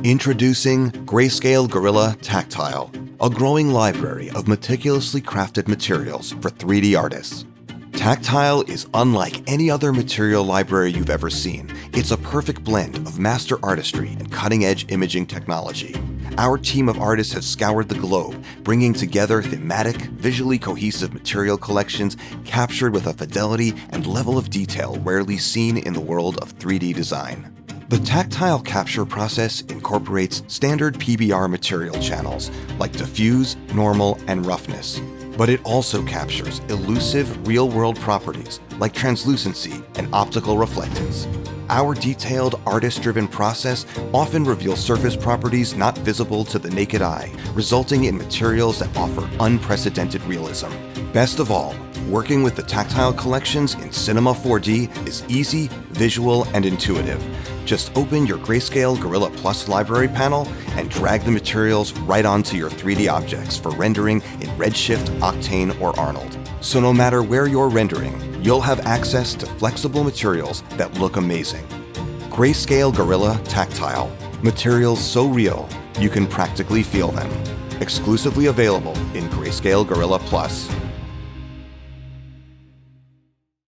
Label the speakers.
Speaker 1: Introducing Greyscalegorilla Tactile, a growing library of meticulously crafted materials for 3D artists. Tactile is unlike any other material library you've ever seen. It's a perfect blend of master artistry and cutting-edge imaging technology. Our team of artists has scoured the globe, bringing together thematic, visually cohesive material collections captured with a fidelity and level of detail rarely seen in the world of 3D design. The Tactile Capture Process incorporates standard PBR material channels like diffuse, normal, and roughness. But it also captures elusive real-world properties like translucency and optical reflectance. Our detailed, artist-driven process often reveals surface properties not visible to the naked eye, resulting in materials that offer unprecedented realism. Best of all, working with the Tactile collections in Cinema 4D is easy, visual, and intuitive. Just open your Greyscalegorilla Plus library panel and drag the materials right onto your 3D objects for rendering in Redshift, Octane, or Arnold. So no matter where you're rendering, you'll have access to flexible materials that look amazing. Greyscalegorilla Tactile. Materials so real, you can practically feel them. Exclusively available in Greyscalegorilla Plus.